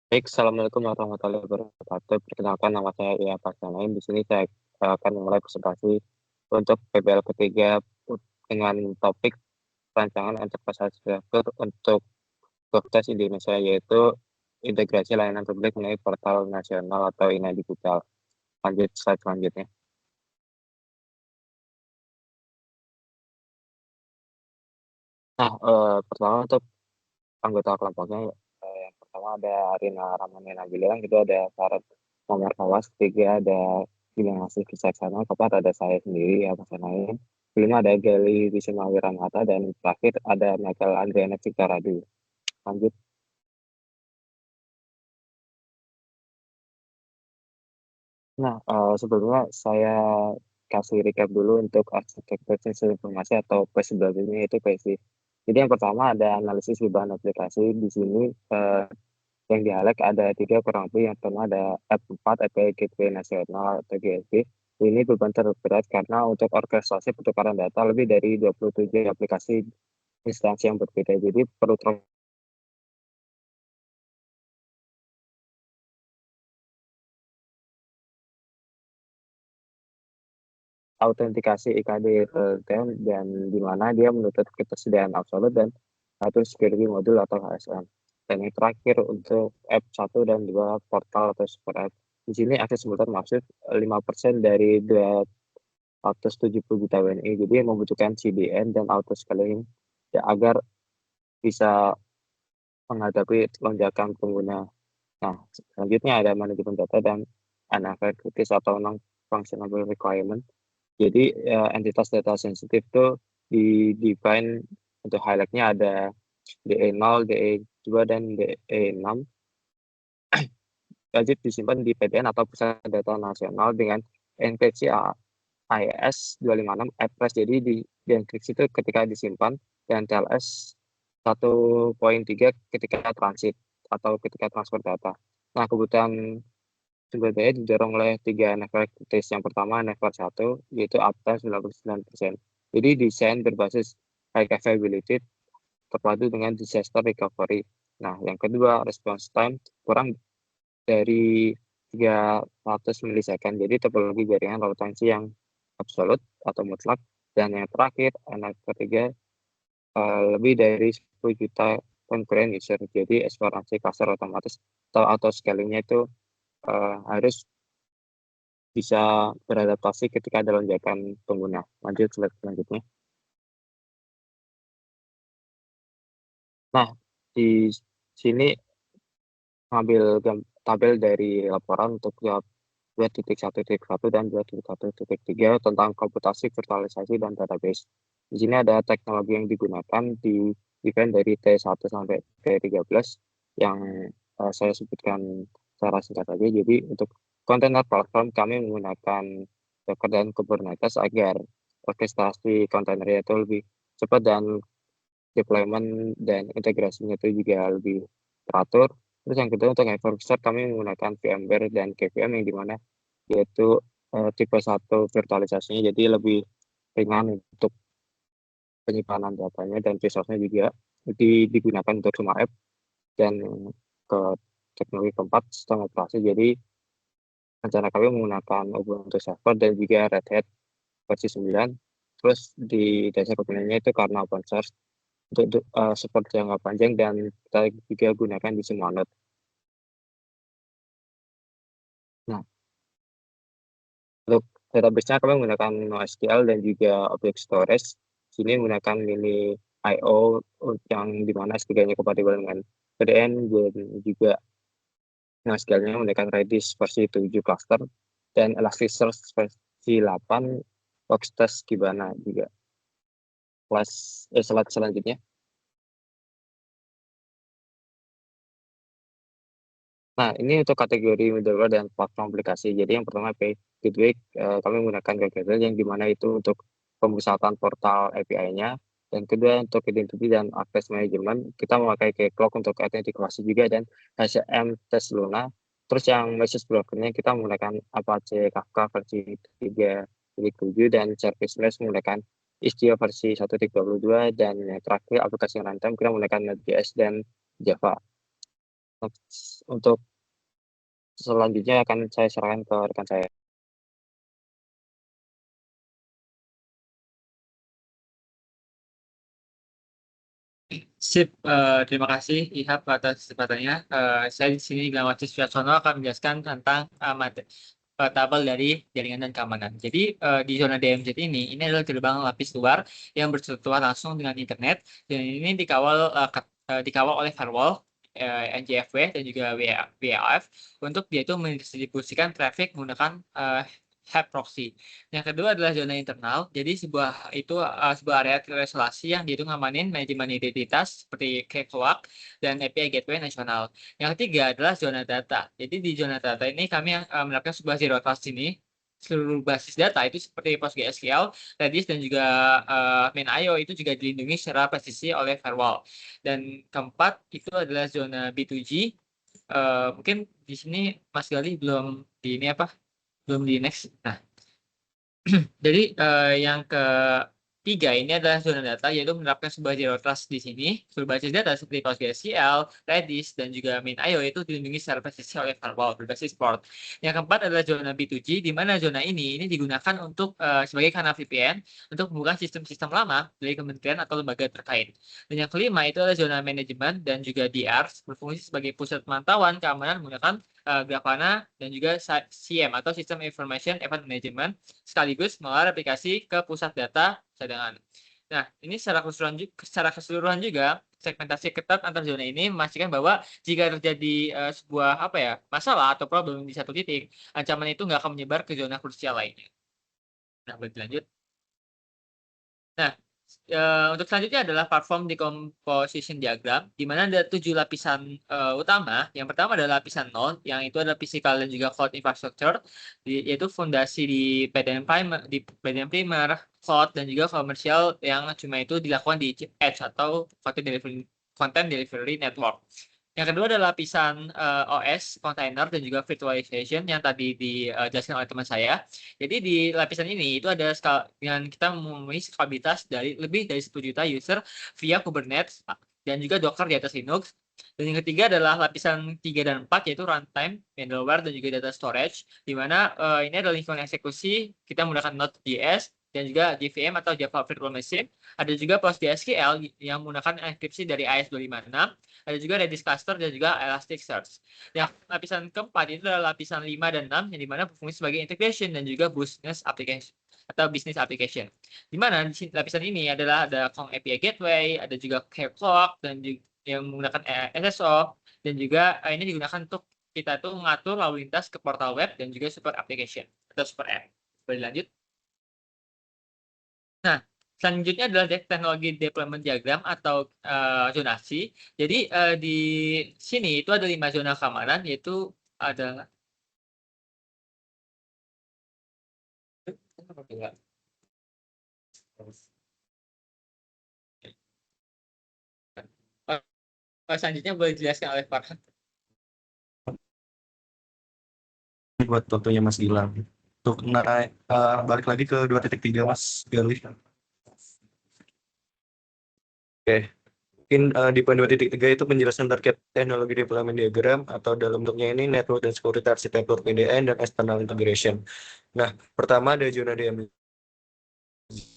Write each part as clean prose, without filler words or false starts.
Baik, assalamualaikum warahmatullahi wabarakatuh. Perkenalkan nama saya Ia Farsanain. Di sini saya akan memulai presentasi untuk PBL ketiga dengan topik rancangan enterprise arsitektur untuk Dokes Indonesia, yaitu integrasi layanan publik melalui portal nasional atau INA Digital. Lanjut slide selanjutnya. Nah, pertama untuk anggota kelompoknya, yang pertama ada Rina Ramani Nabilang, itu ada Sarah Nomor Kawas, ketiga ada Bidang Asih Kisaksana, keempat ada saya sendiri, ya Pasanain, kelima ada Gali Wisma Wiranata, dan terakhir ada Michael Andriana Cikaradu. Lanjut. Nah, sebelumnya saya kasih recap dulu untuk arsitektur sistem informasi atau PSBB-nya, itu PSI. Jadi yang pertama ada analisis perubahan aplikasi. Di sini yang di highlight ada tiga kurang lebih. Yang pertama ada F4 API Gateway Nasional atau GSG. Ini beban terberat karena untuk orkestrasi pertukaran data lebih dari 27 aplikasi instansi yang berbeda. Jadi perlu autentikasi IKD real-time, dan di mana dia menuntut ketersediaan absolut dan satu security module atau HSM. Dan yang terakhir untuk app 1 dan 2 portal atau super app. Di sini akses simultan maksud 5% dari 270 juta WNI. Jadi membutuhkan CDN dan auto scaling ya, agar bisa menghadapi lonjakan pengguna. Nah, selanjutnya ada manajemen data dan analytics atau non-functional requirement. Jadi entitas data sensitif itu di-define untuk highlight-nya ada DE0, DE2, dan DE6. Wajib disimpan di PDN atau Pusat Data Nasional dengan enkripsi AES 256 Epres. Jadi di enkripsi itu ketika disimpan, dan TLS 1.3 ketika transit atau ketika transfer data. Nah, kebutuhan sumber daya didorong oleh tiga network kritis. Yang pertama network 1, yaitu uptime 99%. Jadi desain berbasis high availability terpadu dengan disaster recovery. Nah, yang kedua response time kurang dari 300 milisecond. Jadi topologi jaringan low latency yang absolut atau mutlak. Dan yang terakhir, anak ketiga, lebih dari 10 juta concurrent user. Jadi eksplorasi cluster otomatis atau scalingnya itu harus bisa beradaptasi ketika ada lonjakan pengguna. Lanjut slide selanjutnya. Nah, di sini ngambil tabel dari laporan untuk 2.1.1 dan 2.1.3 tentang komputasi, virtualisasi, dan database. Di sini ada teknologi yang digunakan di event dari T1 sampai T13 yang saya sebutkan secara singkat saja. Jadi untuk kontainer platform kami menggunakan Docker dan Kubernetes agar orkestrasi kontainernya itu lebih cepat, dan deployment dan integrasinya itu juga lebih teratur. Terus yang kedua untuk infrastruktur kami menggunakan VMware dan KVM, yang dimana yaitu tipe 1 virtualisasinya, jadi lebih ringan untuk penyimpanan datanya, dan resource-nya juga digunakan untuk semua app. Dan ke teknologi keempat sistem operasi, jadi rencana kami menggunakan Ubuntu Server dan juga Red Hat versi 9. Terus di dasar komponennya itu karena open source untuk support jangka panjang, dan kita juga gunakan di semua node. Nah, untuk database-nya kami menggunakan NoSQL dan juga Object Storage. Sini menggunakan mini IO yang dimana S3-nya kompatibel dengan PDN, dan juga NoSQL-nya menggunakan Redis versi 7 cluster, dan Elasticsearch versi 8 Workspace Kibana juga. Slide selanjutnya. Nah, ini untuk kategori middleware dan platform aplikasi. Jadi yang pertama API Gateway, kami menggunakan Gateway yang dimana itu untuk pemusatan portal API-nya. Dan kedua untuk identity dan access management, kita memakai Keycloak untuk autentikasi juga, dan HCM Test Luna. Terus yang message brokernya kita menggunakan Apache Kafka versi 3.7, dan Service Mesh menggunakan Istio versi 1.22, dan yang terakhir aplikasi runtime kita menggunakan Node.js dan Java. Untuk selanjutnya akan saya serahkan ke rekan saya. Sip, terima kasih Ihab atas kesempatannya. Saya di sini Glamacus Wicaksono akan menjelaskan tentang tabel dari jaringan dan keamanan. Jadi di zona DMZ ini adalah gerbang lapis luar yang bersentuhan langsung dengan internet dan ini dikawal oleh firewall NGFW dan juga WAF untuk dia itu mendistribusikan traffic menggunakan HAP proxy. Yang kedua adalah zona internal. Jadi sebuah area terisolasi yang dia itu ngamanin manajemen identitas seperti cloak dan API gateway nasional. Yang ketiga adalah zona data. Jadi di zona data ini kami menerapkan sebuah zero trust ini. Seluruh basis data itu seperti PostgreSQL, Redis dan juga MinIO itu juga dilindungi secara presisi oleh firewall. Dan keempat itu adalah zona B2G. Mungkin di sini Mas Gali belum di ini apa? Belum di next. Nah, jadi yang ketiga ini adalah zona data, yaitu menerapkan sebuah zero trust di sini. Seluruh basis data seperti PostgreSQL, Redis, dan juga MinIO itu dilindungi secara presisi oleh firewall berbasis port. Yang keempat adalah zona B2G, di mana zona ini digunakan untuk sebagai kanal VPN untuk membuka sistem-sistem lama dari kementerian atau lembaga terkait. Dan yang kelima itu adalah zona manajemen dan juga DR, berfungsi sebagai pusat pemantauan keamanan menggunakan Grafana dan juga SIEM atau System Information Event Management sekaligus mengelola aplikasi ke pusat data cadangan. Nah, ini secara keseluruhan juga segmentasi ketat antar zona ini memastikan bahwa jika terjadi sebuah masalah atau problem di satu titik, ancaman itu nggak akan menyebar ke zona krusial lainnya. Nah, boleh dilanjut. Nah, untuk selanjutnya adalah platform decomposition diagram, di mana ada 7 lapisan utama. Yang pertama adalah lapisan node, yang itu adalah physical dan juga cloud infrastructure, yaitu fondasi di PDN primer, cloud, dan juga komersial yang cuma itu dilakukan di chip edge atau content delivery network. Yang kedua adalah lapisan OS, container, dan juga virtualization yang tadi dijelaskan oleh teman saya. Jadi di lapisan ini itu ada yang kita memenuhi skalabilitas dari lebih dari 1 juta user via Kubernetes dan juga Docker di atas Linux. Dan yang ketiga adalah lapisan 3 dan 4 yaitu runtime, middleware, dan juga data storage, di mana ini adalah lingkungan eksekusi kita menggunakan Node.js dan juga JVM atau Java Virtual Machine. Ada juga PostgreSQL yang menggunakan enkripsi dari AES256. Ada juga Redis Cluster dan juga Elasticsearch. Yang lapisan keempat itu adalah lapisan 5 dan 6 yang dimana berfungsi sebagai integration dan juga business application atau business application. Di mana lapisan ini adalah ada Kong API Gateway, ada juga Clock dan juga yang menggunakan SSO dan juga ini digunakan untuk kita tuh mengatur lalu lintas ke portal web dan juga super application atau super app. Boleh lanjut? Nah, selanjutnya adalah teknologi deployment diagram atau zonasi. Jadi di sini itu ada 5 zona keamanan, yaitu ada selanjutnya boleh dijelaskan oleh Farhan. Buat contohnya Mas Gilang. Untuk naik balik lagi ke 2.3 Mas Gali. Oke. Mungkin di poin 2.3 itu penjelasan target teknologi deployment diagram atau dalam bentuknya ini network dan security arsitektur PDN dan external integration. Nah, pertama ada zona DMZ.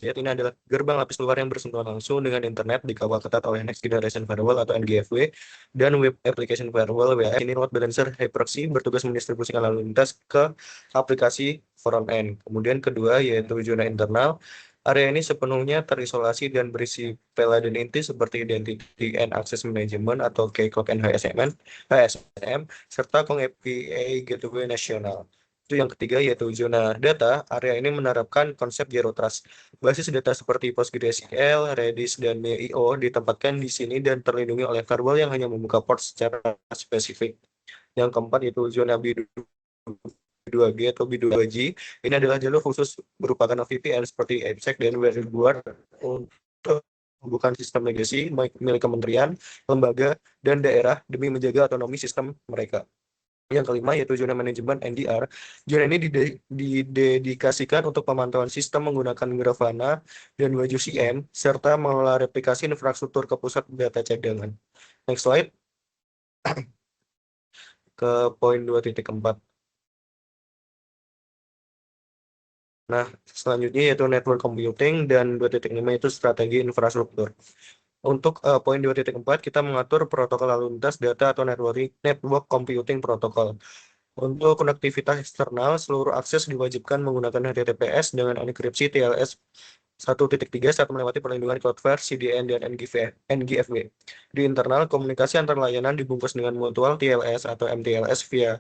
Ini adalah gerbang lapis luar yang bersentuhan langsung dengan internet dikawal ketat oleh Next Generation Firewall atau NGFW dan Web Application Firewall WAF. Ini load balancer hyperxy bertugas mendistribusikan lalu lintas ke aplikasi front end. Kemudian kedua yaitu zona internal. Area ini sepenuhnya terisolasi dan berisi pela dan inti seperti Identity and Access Management atau KCLOC and HSM, serta Kong API Gateway Nasional. Itu yang ketiga yaitu zona data. Area ini menerapkan konsep Zero Trust. Basis data seperti PostgreSQL, Redis, dan MinIO ditempatkan di sini dan terlindungi oleh firewall yang hanya membuka port secara spesifik. Yang keempat yaitu zona B2G atau B2G. Ini adalah jalur khusus merupakan VPN seperti AppSec dan WebGuard untuk bukan sistem legacy milik kementerian, lembaga, dan daerah demi menjaga otonomi sistem mereka. Yang kelima yaitu zona manajemen NDR. Zona ini didedikasikan untuk pemantauan sistem menggunakan Grafana dan WJUCM serta mengelola replikasi infrastruktur ke pusat data cadangan. Next slide. ke poin 2.4. Nah, selanjutnya yaitu network computing dan 2.5 itu strategi infrastruktur. Untuk poin 2.4 kita mengatur protokol lalu lintas data atau network computing protokol. Untuk konektivitas eksternal, seluruh akses diwajibkan menggunakan HTTPS dengan enkripsi TLS 1.3 saat melewati perlindungan Cloudflare, CDN, dan NGFW. Di internal, komunikasi antar layanan dibungkus dengan mutual TLS atau MTLS via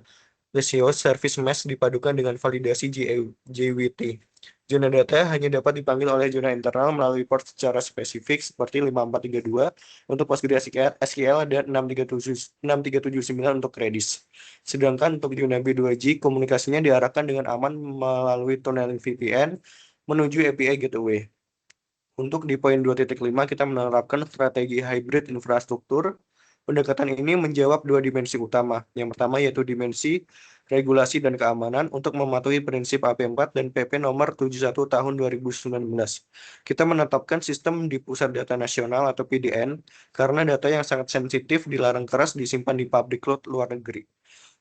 Ratio Service Mesh dipadukan dengan validasi JWT. Zona data hanya dapat dipanggil oleh zona internal melalui port secara spesifik seperti 5432 untuk PostgreSQL dan 6379 untuk Redis. Sedangkan untuk zona B2G, komunikasinya diarahkan dengan aman melalui tunneling VPN menuju API Gateway. Untuk di poin 2.5 kita menerapkan strategi hybrid infrastruktur. Pendekatan ini menjawab dua dimensi utama. Yang pertama yaitu dimensi regulasi dan keamanan untuk mematuhi prinsip AP4 dan PP nomor 71 tahun 2019. Kita menetapkan sistem di Pusat Data Nasional atau PDN karena data yang sangat sensitif dilarang keras disimpan di public cloud luar negeri.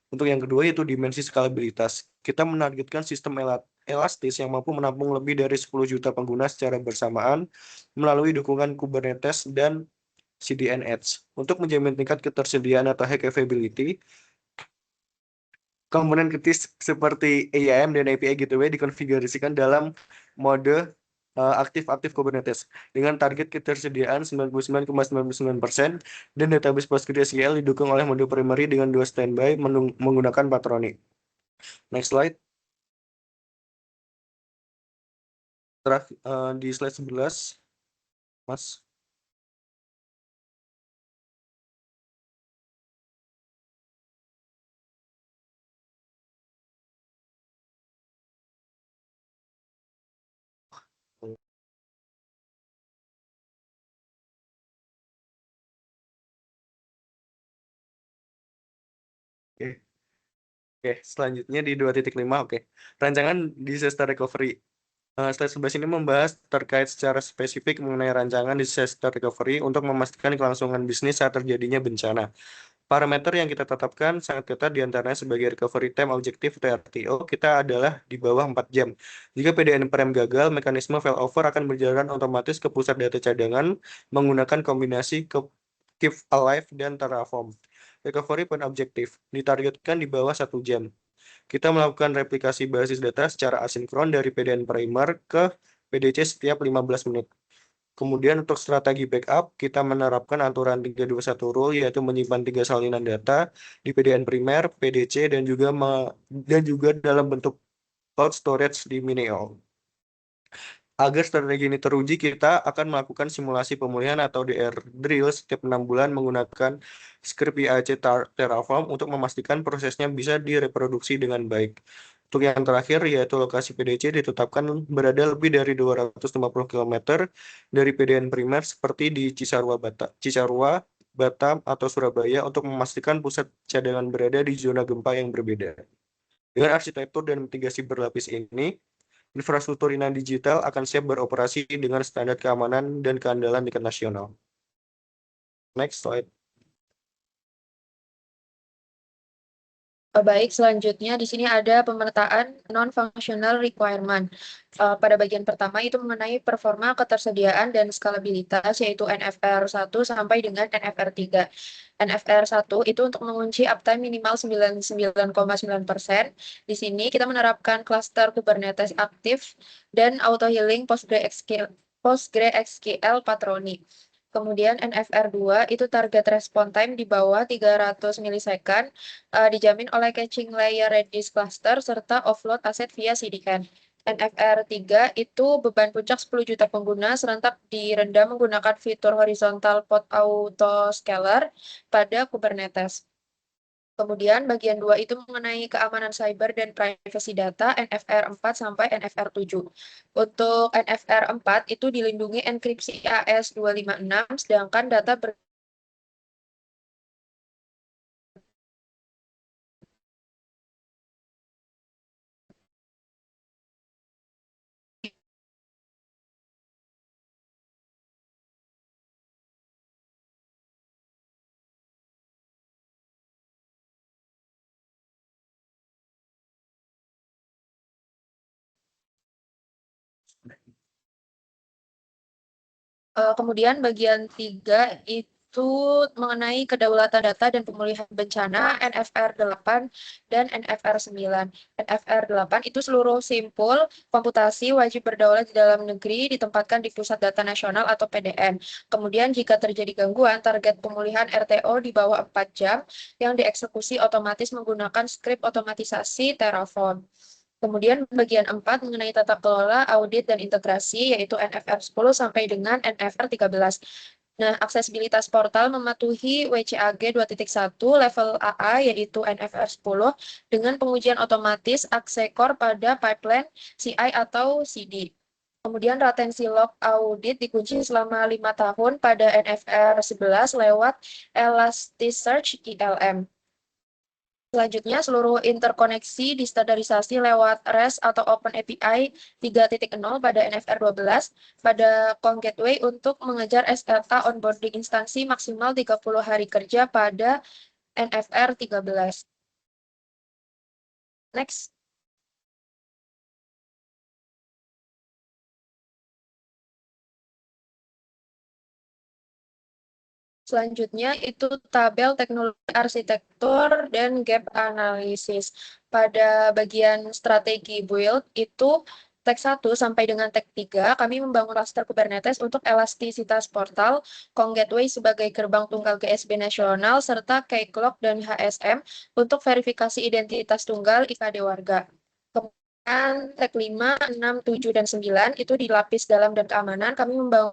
Untuk yang kedua yaitu dimensi skalabilitas. Kita menargetkan sistem elastis yang mampu menampung lebih dari 10 juta pengguna secara bersamaan melalui dukungan Kubernetes dan CDN Edge. Untuk menjamin tingkat ketersediaan atau high availability, komponen kritis seperti AIM dan API Gateway dikonfigurasikan dalam mode aktif-aktif Kubernetes dengan target ketersediaan 99,99% dan database PostgreSQL didukung oleh mode primary dengan 2 standby menggunakan Patroni. Next slide. Di slide 11, Mas. Oke. Oke, selanjutnya di 2.5, oke. Rancangan disaster recovery. Slide 11 ini membahas terkait secara spesifik mengenai rancangan disaster recovery untuk memastikan kelangsungan bisnis saat terjadinya bencana. Parameter yang kita tetapkan sangat ketat diantaranya sebagai recovery time objektif atau RTO kita adalah di bawah 4 jam. Jika PDN prem gagal, mekanisme failover akan berjalan otomatis ke pusat data cadangan menggunakan kombinasi Keep Alive dan Terraform. Recovery point objektif ditargetkan di bawah 1 jam. Kita melakukan replikasi basis data secara asinkron dari PDN primer ke PDC setiap 15 menit. Kemudian untuk strategi backup, kita menerapkan aturan 321 rule, yaitu menyimpan 3 salinan data di PDN primer, PDC, dan juga dalam bentuk cloud storage di Mineo. Agar strategi ini teruji, kita akan melakukan simulasi pemulihan atau DR drill setiap 6 bulan menggunakan script IAC Terraform untuk memastikan prosesnya bisa direproduksi dengan baik. Untuk yang terakhir, yaitu lokasi PDC ditetapkan berada lebih dari 250 km dari PDN primer seperti di Cisarua, Batam, atau Surabaya untuk memastikan pusat cadangan berada di zona gempa yang berbeda. Dengan arsitektur dan mitigasi berlapis ini, infrastruktur Ina Digital akan siap beroperasi dengan standar keamanan dan keandalan tingkat nasional. Next slide. Baik, selanjutnya di sini ada pemetaan non-functional requirement. Pada bagian pertama itu mengenai performa ketersediaan dan skalabilitas, yaitu NFR 1 sampai dengan NFR 3. NFR 1 itu untuk mengunci uptime minimal 99,9%. Di sini kita menerapkan cluster Kubernetes aktif dan auto healing PostgreSQL Patroni. Kemudian NFR 2 itu target response time di bawah 300 milisecond, dijamin oleh caching layer Redis cluster serta offload aset via CDN. NFR 3 itu beban puncak 10 juta pengguna serentak direndam menggunakan fitur horizontal pod auto scaler pada Kubernetes. Kemudian bagian 2 itu mengenai keamanan cyber dan privasi data NFR 4 sampai NFR 7. Untuk NFR 4 itu dilindungi enkripsi AES256, sedangkan data Kemudian bagian 3 itu mengenai kedaulatan data dan pemulihan bencana NFR 8 dan NFR 9. NFR 8 itu seluruh simpul komputasi wajib berdaulat di dalam negeri ditempatkan di Pusat Data Nasional atau PDN. Kemudian jika terjadi gangguan, target pemulihan RTO di bawah 4 jam yang dieksekusi otomatis menggunakan skrip otomatisasi Terraform. Kemudian bagian 4 mengenai tata kelola, audit, dan integrasi, yaitu NFR 10 sampai dengan NFR 13. Nah, aksesibilitas portal mematuhi WCAG 2.1 level AA, yaitu NFR 10, dengan pengujian otomatis aksekor pada pipeline CI atau CD. Kemudian retensi log audit dikunci selama 5 tahun pada NFR 11 lewat Elasticsearch ILM. Selanjutnya, seluruh interkoneksi distandarisasi lewat REST atau Open API 3.0 pada NFR 12 pada Kong Gateway untuk mengejar SLA onboarding instansi maksimal 30 hari kerja pada NFR 13. Next. Selanjutnya itu tabel teknologi arsitektur dan gap analisis. Pada bagian strategi build itu tag 1 sampai dengan tag 3 kami membangun raster Kubernetes untuk elastisitas portal, Kong Gateway sebagai gerbang tunggal GSB nasional, serta Keycloak dan HSM untuk verifikasi identitas tunggal IKD warga. Kemudian tag 5, 6, 7, dan 9 itu dilapis dalam dan keamanan. Kami membangun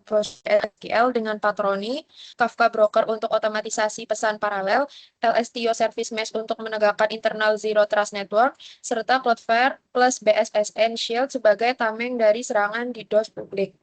proses SQL dengan Patroni, Kafka Broker untuk otomatisasi pesan paralel, LSTO Service Mesh untuk menegakkan internal Zero Trust Network, serta Cloudflare plus BSSN Shield sebagai tameng dari serangan DDoS publik.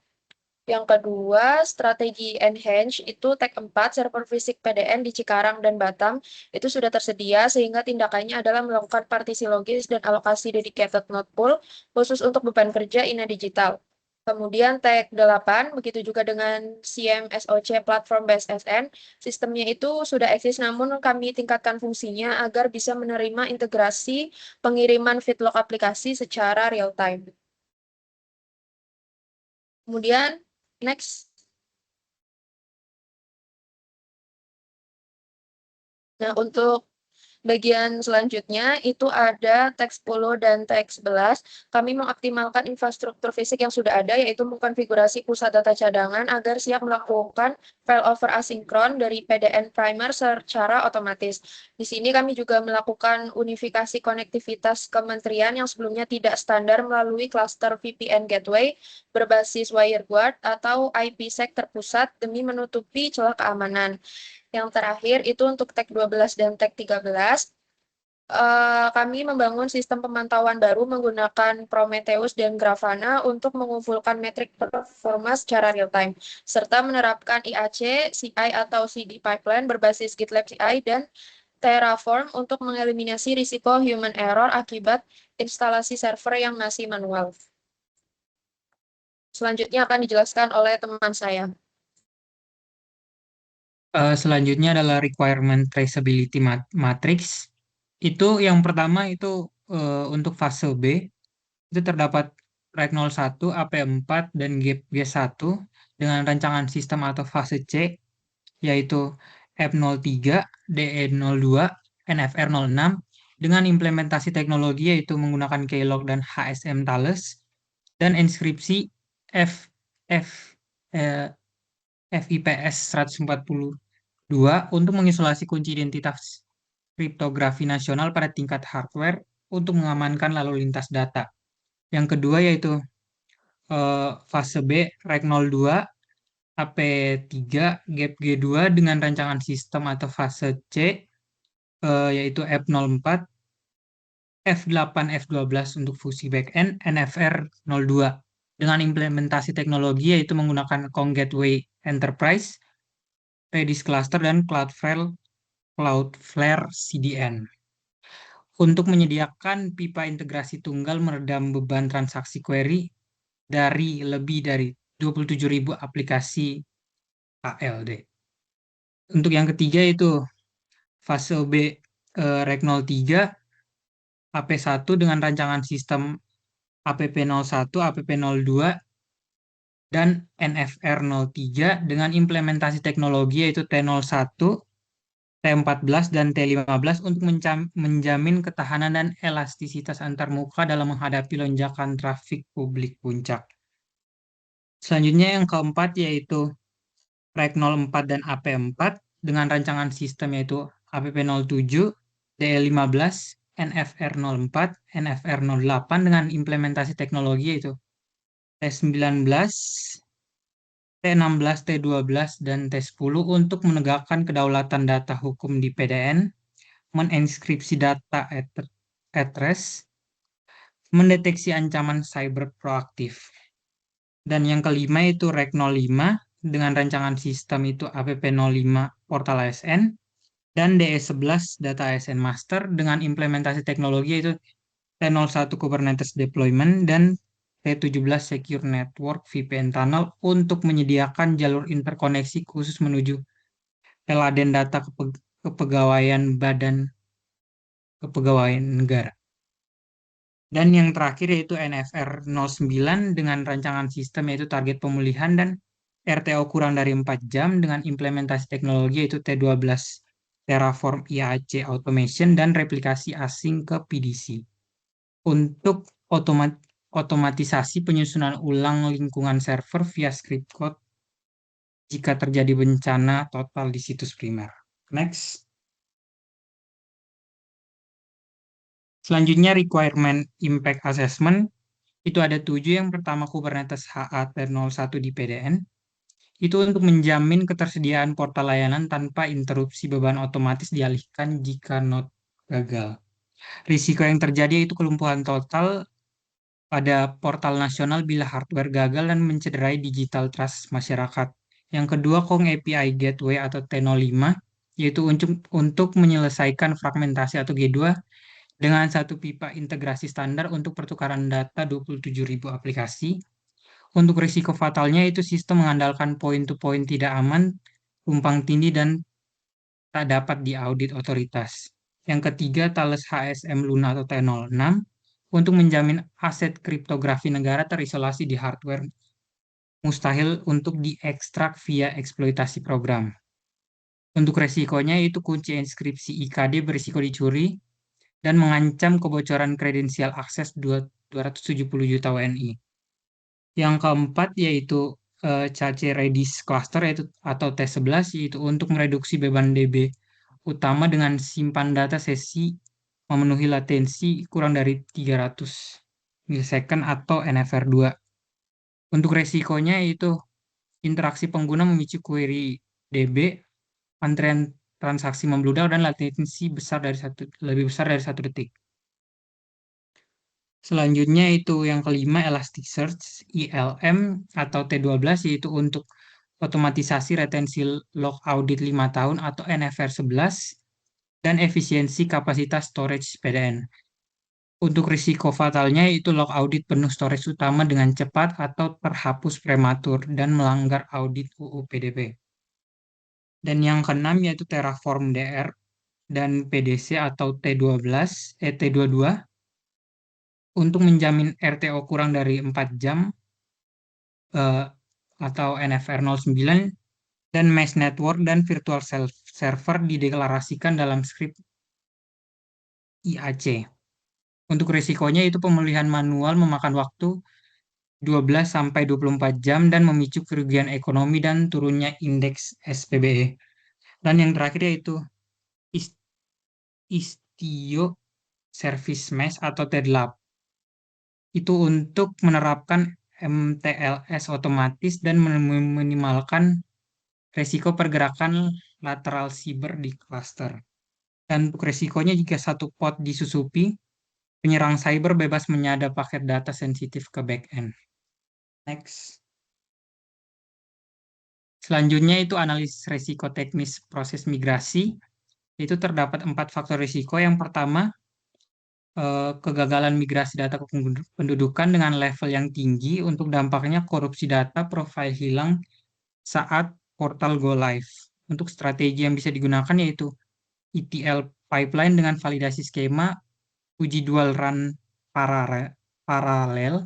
Yang kedua, strategi Enhance itu tag 4, server fisik PDN di Cikarang dan Batam, itu sudah tersedia sehingga tindakannya adalah melakukan partisi logis dan alokasi dedicated node pool khusus untuk beban kerja INA Digital. Kemudian tag 8, begitu juga dengan CMSOC Platform BSSN, sistemnya itu sudah eksis namun kami tingkatkan fungsinya agar bisa menerima integrasi pengiriman feed log aplikasi secara real time. Kemudian, next. Nah, untuk bagian selanjutnya itu ada tag 10 dan tag 11. Kami mengoptimalkan infrastruktur fisik yang sudah ada, yaitu mengkonfigurasi pusat data cadangan agar siap melakukan failover asinkron dari PDN primer secara otomatis. Di sini kami juga melakukan unifikasi konektivitas kementerian yang sebelumnya tidak standar melalui cluster VPN gateway berbasis WireGuard atau IPsec terpusat demi menutupi celah keamanan. Yang terakhir itu untuk tag 12 dan tag 13. Kami membangun sistem pemantauan baru menggunakan Prometheus dan Grafana untuk mengumpulkan metrik performa secara real time, serta menerapkan IAC, CI atau CD pipeline berbasis GitLab CI dan Terraform untuk mengeliminasi risiko human error akibat instalasi server yang masih manual. Selanjutnya akan dijelaskan oleh teman saya. Selanjutnya adalah requirement traceability matrix. Itu yang pertama itu untuk fase B itu terdapat REC 01, AP4, dan GAP1 dengan rancangan sistem atau fase C yaitu F03, DE02, NFR 06 dengan implementasi teknologi yaitu menggunakan Keylog dan HSM Thales dan inskripsi FIPS 142 untuk mengisolasi kunci identitas kriptografi nasional pada tingkat hardware untuk mengamankan lalu lintas data. Yang kedua yaitu fase B REC 02, AP3, GAP-G2 dengan rancangan sistem atau fase C yaitu F04, F8, F12 untuk fungsi backend, NFR 02 dengan implementasi teknologi yaitu menggunakan Kong Gateway Enterprise, Redis Cluster, dan Cloudflare CDN. Untuk menyediakan pipa integrasi tunggal meredam beban transaksi query dari lebih dari 27.000 aplikasi ALD. Untuk yang ketiga itu fase B REC 03, AP1 dengan rancangan sistem APP01, APP02 dan NFR 03 dengan implementasi teknologi yaitu T01, T14, dan T15 untuk menjamin ketahanan dan elastisitas antarmuka dalam menghadapi lonjakan trafik publik puncak. Selanjutnya yang keempat yaitu REC 04 dan AP4 dengan rancangan sistem yaitu APP07, DE15, NFR 04, NFR 08 dengan implementasi teknologi yaitu T19, T16, T12, dan T10 untuk menegakkan kedaulatan data hukum di PDN, menenskripsi data at rest, mendeteksi ancaman cyber proaktif. Dan yang kelima itu REC 05 dengan rancangan sistem itu APP05 Portal ASN, dan DE11 Data ASN Master dengan implementasi teknologi yaitu T01 Kubernetes Deployment dan T17 Secure Network VPN Tunnel untuk menyediakan jalur interkoneksi khusus menuju teladen data kepegawaian Badan Kepegawaian Negara. Dan yang terakhir yaitu NFR 09 dengan rancangan sistem yaitu target pemulihan dan RTO kurang dari 4 jam dengan implementasi teknologi yaitu T12 Terraform IAC Automation dan replikasi asing ke PDC. Untuk otomatisasi penyusunan ulang lingkungan server via script code jika terjadi bencana total di situs primer. Next. Selanjutnya requirement impact assessment. Itu ada 7. Yang pertama Kubernetes HAT01 di PDN. Itu untuk menjamin ketersediaan portal layanan tanpa interupsi beban otomatis dialihkan jika node gagal. Risiko yang terjadi yaitu kelumpuhan total pada portal nasional bila hardware gagal dan mencederai digital trust masyarakat. Yang kedua Kong API Gateway atau T05 yaitu untuk menyelesaikan fragmentasi atau G2 dengan satu pipa integrasi standar untuk pertukaran data 27.000 aplikasi. Untuk risiko fatalnya itu sistem mengandalkan point-to-point tidak aman, tumpang tindih, dan tak dapat diaudit otoritas. Yang ketiga Thales HSM Luna atau T06 untuk menjamin aset kriptografi negara terisolasi di hardware mustahil untuk diekstrak via eksploitasi program. Untuk resikonya itu kunci inskripsi IKD berisiko dicuri dan mengancam kebocoran kredensial akses 270 juta WNI. Yang keempat yaitu CAC Redis Cluster atau T11 yaitu untuk mereduksi beban DB utama dengan simpan data sesi memenuhi latensi kurang dari 300 millisecond atau NFR 2. Untuk resikonya yaitu interaksi pengguna memicu query DB, antrian transaksi membludak, dan latensi lebih besar dari 1 detik. Selanjutnya itu yang kelima Elasticsearch ILM atau T12 yaitu untuk otomatisasi retensi log audit 5 tahun atau NFR 11 dan efisiensi kapasitas storage PDN. Untuk risiko fatalnya itu log audit penuh storage utama dengan cepat atau terhapus prematur dan melanggar audit UU PDB. Dan yang keenam yaitu Terraform DR dan PDC atau T22 untuk menjamin RTO kurang dari 4 jam atau NFR 09 dan mesh network dan virtual server dideklarasikan dalam skrip IAC. Untuk risikonya itu pemulihan manual memakan waktu 12-24 jam dan memicu kerugian ekonomi dan turunnya indeks SPBE. Dan yang terakhir yaitu Istio Service Mesh atau T8. Itu untuk menerapkan MTLS otomatis dan meminimalkan resiko pergerakan lateral siber di cluster. Dan untuk resikonya jika satu pod disusupi, penyerang cyber bebas menyadap paket data sensitif ke backend. Next. Selanjutnya itu analisis resiko teknis proses migrasi. Itu terdapat 4 faktor risiko. Yang pertama, kegagalan migrasi data kependudukan dengan level yang tinggi. Untuk dampaknya korupsi data, profil hilang saat portal go live. Untuk strategi yang bisa digunakan yaitu ETL pipeline dengan validasi skema, uji dual run paralel,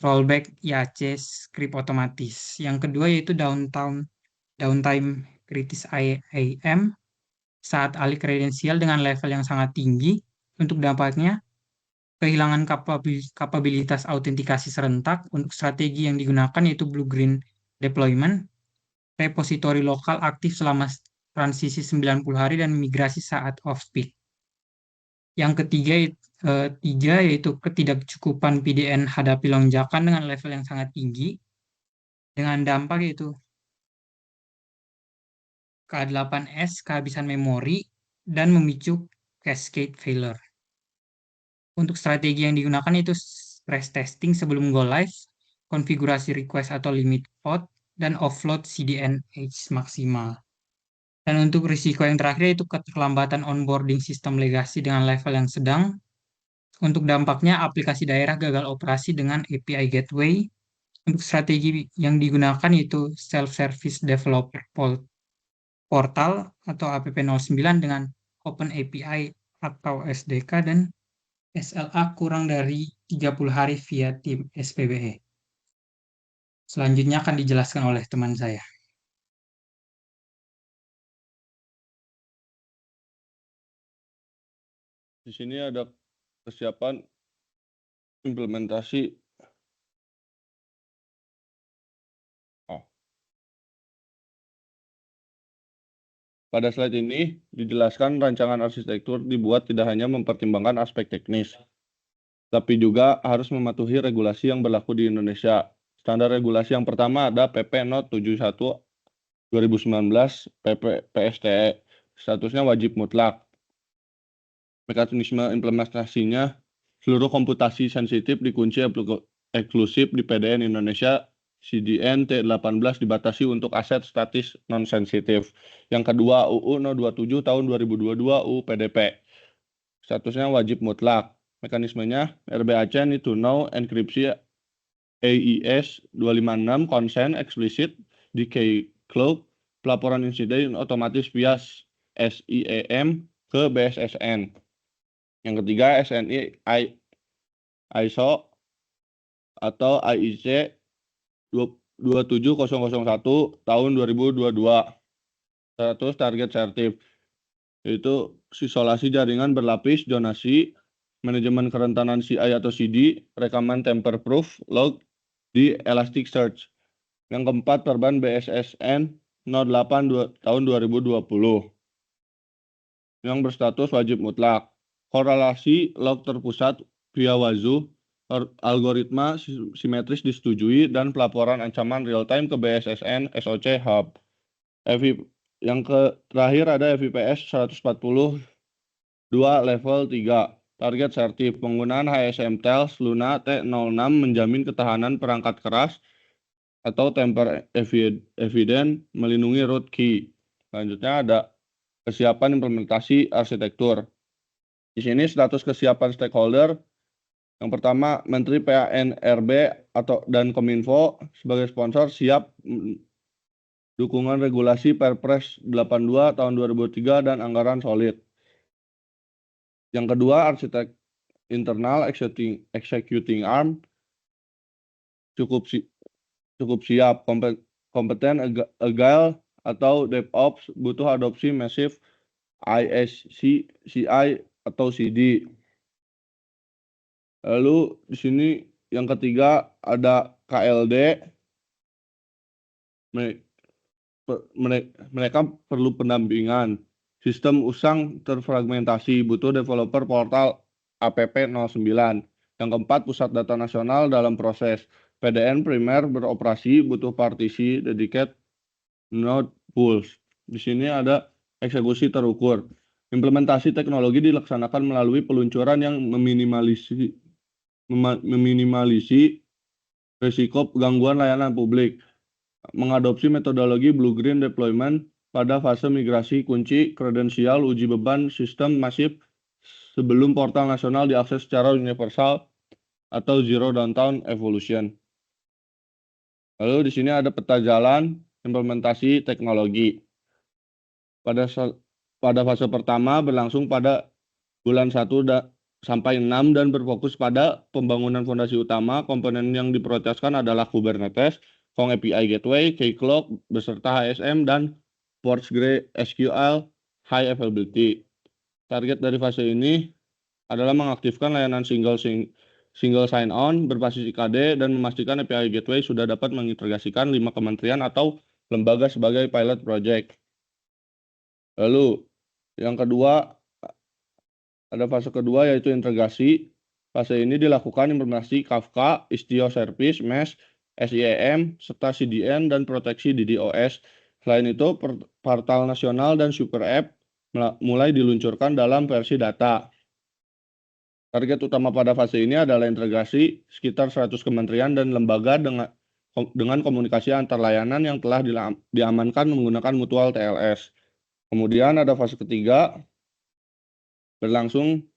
rollback IAC script otomatis. Yang kedua yaitu downtime kritis IAM saat alih kredensial dengan level yang sangat tinggi. Untuk dampaknya, kehilangan kapabilitas autentikasi serentak. Untuk strategi yang digunakan yaitu blue-green deployment, repositori lokal aktif selama transisi 90 hari dan migrasi saat off-peak. Yang ketiga yaitu ketidakcukupan PDN hadapi lonjakan dengan level yang sangat tinggi, dengan dampak yaitu K8S kehabisan memori dan memicu cascade failure. Untuk strategi yang digunakan itu stress testing sebelum go live, konfigurasi request atau limit pod, dan offload CDNH maksimal. Dan untuk risiko yang terakhir yaitu keterlambatan onboarding sistem legasi dengan level yang sedang. Untuk dampaknya, aplikasi daerah gagal operasi dengan API gateway. Untuk strategi yang digunakan yaitu self-service developer portal atau APP09 dengan Open API atau SDK dan SLA kurang dari 30 hari via tim SPBE. Selanjutnya akan dijelaskan oleh teman saya. Di sini ada persiapan implementasi. Pada slide ini dijelaskan rancangan arsitektur dibuat tidak hanya mempertimbangkan aspek teknis, tapi juga harus mematuhi regulasi yang berlaku di Indonesia. Standar regulasi yang pertama ada PP No. 71 2019 PP PSTE, statusnya wajib mutlak. Mekanisme implementasinya, seluruh komputasi sensitif dikunci eksklusif di PDN Indonesia CDN T18 dibatasi untuk aset statis non-sensitif. Yang kedua, UU No. 27 tahun 2022 UU PDP. Statusnya wajib mutlak. Mekanismenya, RBAC need to know enkripsi AES 256 consent explicit di Keycloak, pelaporan insiden otomatis via SIEM ke BSSN. Yang ketiga, SNI ISO atau IEC 27001 tahun 2022. Status target sertif, yaitu isolasi jaringan berlapis, zonasi, manajemen kerentanan CI atau CD, rekaman tamper-proof, log di Elasticsearch. Yang keempat, perban BSSN 08 tahun 2020. Yang berstatus wajib mutlak. Korelasi log terpusat via Wazoo, algoritma simetris disetujui, dan pelaporan ancaman real-time ke BSSN SOC Hub. Yang terakhir ada FIPS 142 level 3. Target sertif, penggunaan HSM Tels Luna T06 menjamin ketahanan perangkat keras atau tamper evident melindungi root key. Selanjutnya ada kesiapan implementasi arsitektur. Di sini status kesiapan stakeholder. Yang pertama, Menteri PAN-RB dan Kominfo sebagai sponsor siap dukungan regulasi Perpres 82 tahun 2003 dan anggaran solid. Yang kedua, arsitek internal executing arm cukup siap, kompeten, agile atau DevOps, butuh adopsi massive ISC, CI atau CD. Lalu di sini yang ketiga ada KLD. Mereka perlu pendampingan. Sistem usang terfragmentasi, butuh developer portal APP09. Yang keempat, pusat data nasional dalam proses. PDN primer beroperasi, butuh partisi, dedicated node pools. Di sini ada eksekusi terukur. Implementasi teknologi dilaksanakan melalui peluncuran yang meminimalisasi risiko gangguan layanan publik. Mengadopsi metodologi blue-green deployment pada fase migrasi kunci, kredensial, uji beban sistem masif sebelum portal nasional diakses secara universal atau zero downtime evolution. Lalu di sini ada peta jalan implementasi teknologi. Pada fase pertama berlangsung pada bulan 1 sampai 6 dan berfokus pada pembangunan fondasi utama. Komponen yang diprioritaskan adalah Kubernetes, Kong API Gateway, Keycloak beserta HSM, dan PostgreSQL High Availability. Target dari fase ini adalah mengaktifkan layanan single sign-on berbasis IKD dan memastikan API Gateway sudah dapat mengintegrasikan 5 kementerian atau lembaga sebagai pilot project. Lalu, yang kedua, ada fase kedua yaitu integrasi. Fase ini dilakukan implementasi Kafka, Istio Service, Mesh, SIEM, serta CDN dan proteksi di DOS. Selain itu, portal nasional dan super app mulai diluncurkan dalam versi data. Target utama pada fase ini adalah integrasi sekitar 100 kementerian dan lembaga dengan komunikasi antar layanan yang telah diamankan menggunakan mutual TLS. Kemudian ada fase ketiga, berlangsung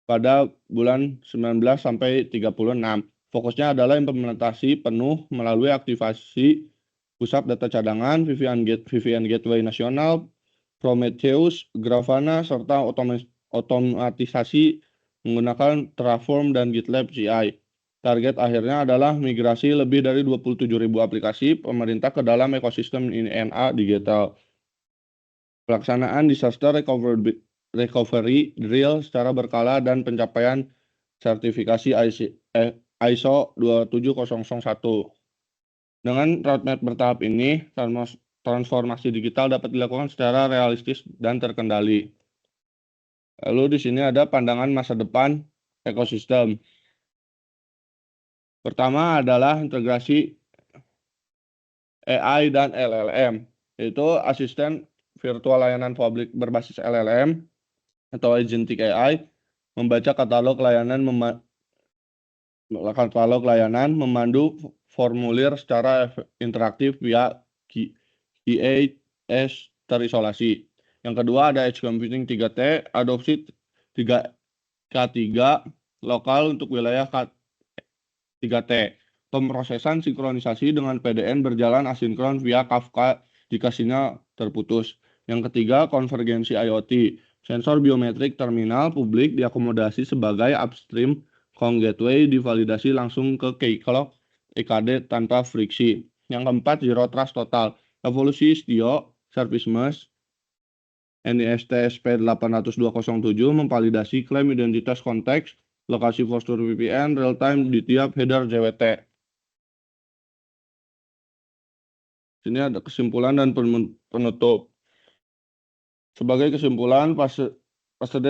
pada bulan 19 sampai 36. Fokusnya adalah implementasi penuh melalui aktivasi pusat data cadangan, VPN Gateway Nasional, Prometheus, Grafana, serta otomatisasi menggunakan Terraform dan GitLab CI. Target akhirnya adalah migrasi lebih dari 27.000 aplikasi pemerintah ke dalam ekosistem INA digital. Pelaksanaan disaster recovery drill secara berkala dan pencapaian sertifikasi ISO 27001. Dengan roadmap bertahap ini, transformasi digital dapat dilakukan secara realistis dan terkendali. Lalu di sini ada pandangan masa depan ekosistem. Pertama adalah integrasi AI dan LLM, yaitu asisten virtual layanan publik berbasis LLM atau agentic AI, membaca katalog layanan, memandu formulir secara interaktif via QAS terisolasi. Yang kedua ada Edge Computing 3T, adopsi 3K3 lokal untuk wilayah 3T. Pemrosesan sinkronisasi dengan PDN berjalan asinkron via Kafka jika sinyal terputus. Yang ketiga, konvergensi IoT. Sensor biometrik terminal publik diakomodasi sebagai upstream Kong Gateway divalidasi langsung ke Keycloak EKD tanpa friksi. Yang keempat, Zero Trust total. Evolusi Istio, Service Mesh, NIST SP80207 memvalidasi klaim identitas konteks, lokasi postur VPN, real-time di tiap header JWT. Sini ada kesimpulan dan penutup. Sebagai kesimpulan, fase D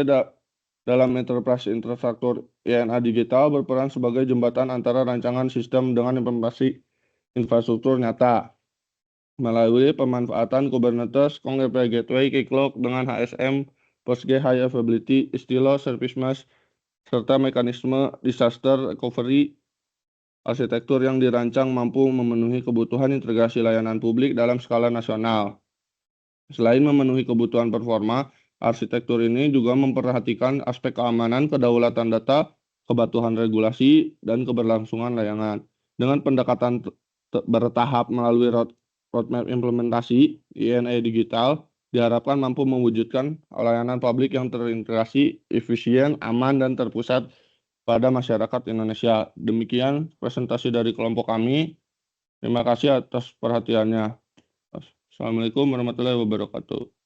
dalam enterprise infrastruktur INA digital berperan sebagai jembatan antara rancangan sistem dengan implementasi infrastruktur nyata. Melalui pemanfaatan Kubernetes, Kong API Gateway, Keycloak dengan HSM, Postgre High Availability, Istio Service Mesh, serta mekanisme disaster recovery, arsitektur yang dirancang mampu memenuhi kebutuhan integrasi layanan publik dalam skala nasional. Selain memenuhi kebutuhan performa, arsitektur ini juga memperhatikan aspek keamanan, kedaulatan data, kepatuhan regulasi, dan keberlangsungan layanan. Dengan pendekatan bertahap melalui roadmap implementasi INA digital, diharapkan mampu mewujudkan layanan publik yang terintegrasi, efisien, aman, dan terpusat pada masyarakat Indonesia. Demikian presentasi dari kelompok kami. Terima kasih atas perhatiannya. Assalamualaikum warahmatullahi wabarakatuh.